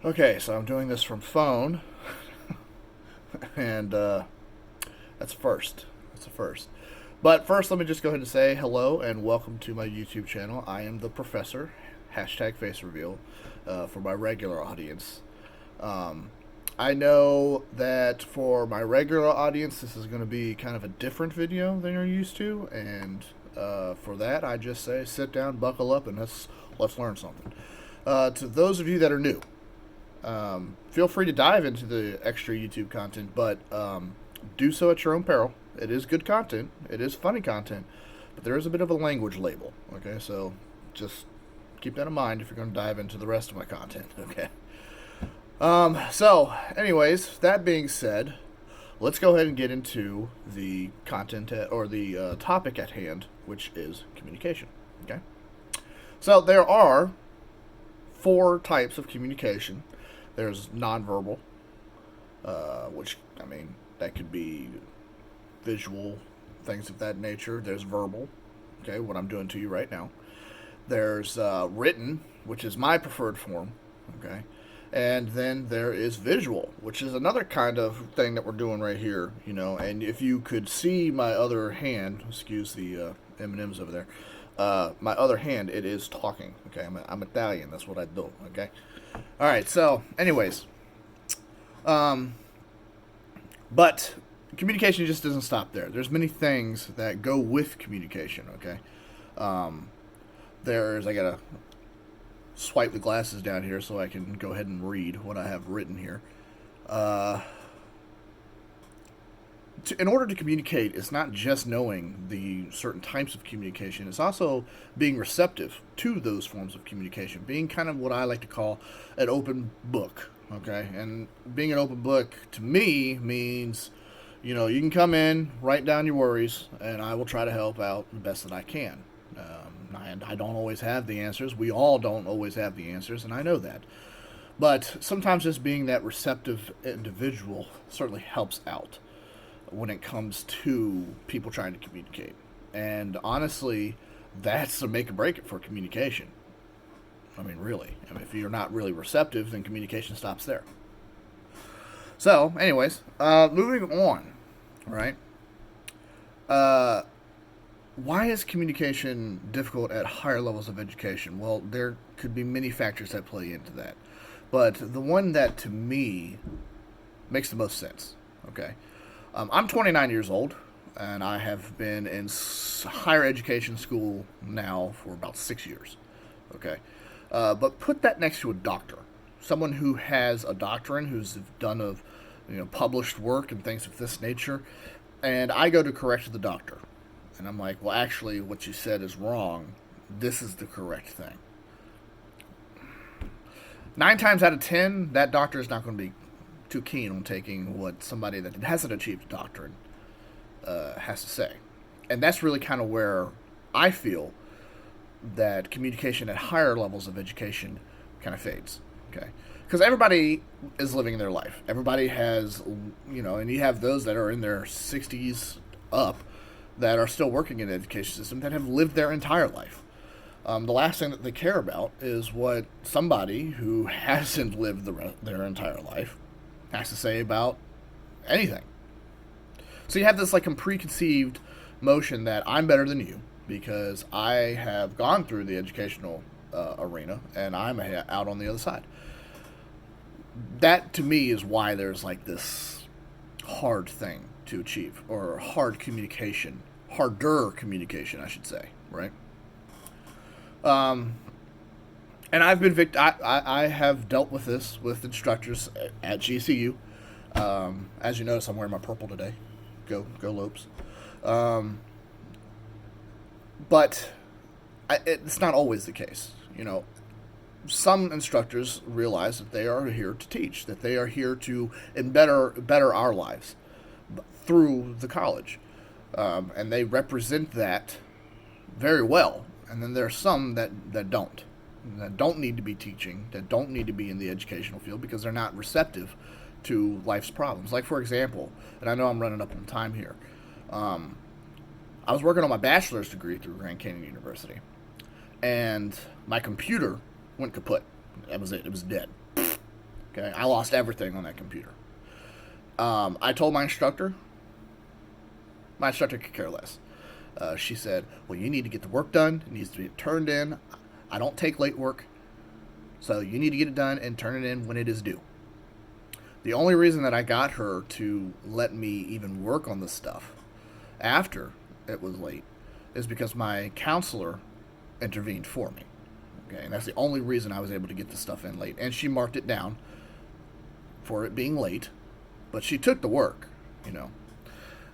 Okay, so I'm doing this from phone, and that's a first. That's a first. But first, let me just go ahead and say hello and welcome to my YouTube channel. I am the professor, hashtag face reveal, for my regular audience. Um, I know that for my regular audience, this is going to be kind of a different video than you're used to, and for that, I just say sit down, buckle up, and let's learn something. To those of you that are new, feel free to dive into the extra YouTube content, but do so at your own peril. It is good content. It is funny content, but there is a bit of a language label. Okay, so just keep that in mind if you're going to dive into the rest of my content. Okay. Anyways, that being said, let's go ahead and get into the content or the topic at hand, which is communication. Okay. So there are four types of communication. There's nonverbal, which, I mean, that could be visual, things of that nature. There's verbal, okay, what I'm doing to you right now. There's written, which is my preferred form, okay. And then there is visual, which is another kind of thing that we're doing right here, you know. And if you could see my other hand, excuse the M&Ms over there, my other hand, it is talking, okay. I'm Italian, that's what I do, okay. All right. So, anyways, um, but communication just doesn't stop there. There's many things that go with communication. Okay. Um, I gotta swipe the glasses down here so I can go ahead and read what I have written here. Uh, in order to communicate, it's not just knowing the certain types of communication, it's also being receptive to those forms of communication, being kind of what I like to call an open book. Okay, and being an open book to me means, you know, you can come in, write down your worries, and I will try to help out the best that I can. And I don't always have the answers. We all don't always have the answers, and I know that. But sometimes just being that receptive individual certainly helps out when it comes to people trying to communicate. And honestly, that's a make or break it for communication. I mean, really. I mean, if you're not really receptive, then communication stops there. So, anyways, moving on, right? Uh, why is communication difficult at higher levels of education? Well, there could be many factors that play into that. But the one that to me makes the most sense, okay? I'm 29 years old, and I have been in higher education school now for about 6 years. Okay, but put that next to a doctor, someone who has a doctorate, who's done of, published work and things of this nature, and I go to correct the doctor, and I'm like, well, actually, what you said is wrong. This is the correct thing. 9 times out of 10, that doctor is not going to be too keen on taking what somebody that hasn't achieved a doctorate has to say. And that's really kind of where I feel that communication at higher levels of education kind of fades. Okay. Because everybody is living their life. Everybody has, and you have those that are in their 60s up that are still working in the education system that have lived their entire life. The last thing that they care about is what somebody who hasn't lived their entire life has to say about anything. So you have this like preconceived motion that I'm better than you because I have gone through the educational arena and I'm out on the other side. That to me is why there's like this hard thing to achieve, or harder communication, I should say, right? Um, and I've been I have dealt with this with instructors at GCU. As you notice, I'm wearing my purple today. Go Lopes. Um, but it's not always the case. Some instructors realize that they are here to teach, that they are here to and better our lives through the college, and they represent that very well. And then there are some that don't need to be teaching, that don't need to be in the educational field because they're not receptive to life's problems. Like, for example, and I know I'm running up on time here, I was working on my bachelor's degree through Grand Canyon University, and my computer went kaput. That was it. It was dead. Okay, I lost everything on that computer. I told my instructor. My instructor could care less. She said, well, you need to get the work done. It needs to be turned in. I don't take late work. So you need to get it done and turn it in when it is due. The only reason that I got her to let me even work on this stuff after it was late is because my counselor intervened for me. Okay, and that's the only reason I was able to get the stuff in late. And she marked it down for it being late, but she took the work, you know.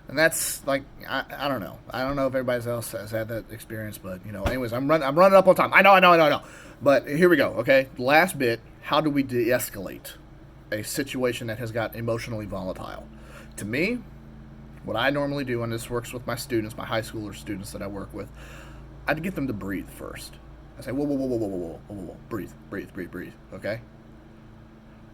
And that's like, I don't know. I don't know if everybody else has had that experience, but, you know, anyways, I'm running up on time. I know. But here we go, okay? Last bit, how do we de-escalate a situation that has got emotionally volatile? To me, what I normally do, and this works with my students, my high schooler students that I work with, I'd get them to breathe first. I say, whoa, breathe, okay?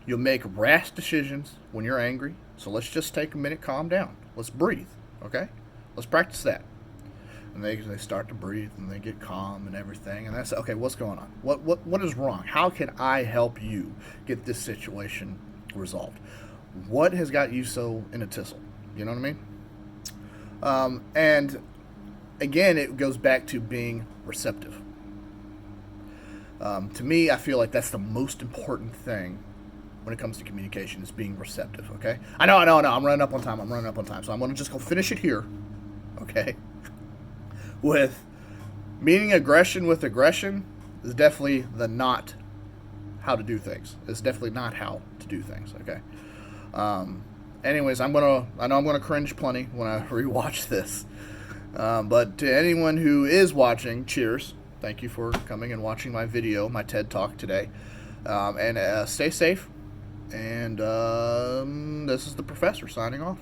You'll make rash decisions when you're angry, so let's just take a minute, calm down. Let's breathe, okay? Let's practice that. And they start to breathe, and they get calm and everything, and that's, okay, what's going on? What is wrong? How can I help you get this situation resolved? What has got you so in a tizzy? You know what I mean? And again, it goes back to being receptive. To me, I feel like that's the most important thing when it comes to communication, is being receptive, okay? I know, I'm running up on time, so I'm going to just go finish it here, okay? With meeting aggression with aggression is definitely not how to do things. It's definitely not how to do things, okay? Anyways, I know I'm gonna cringe plenty when I rewatch this. But to anyone who is watching, cheers. Thank you for coming and watching my video, my TED Talk today. And stay safe. And this is the professor signing off.